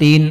3،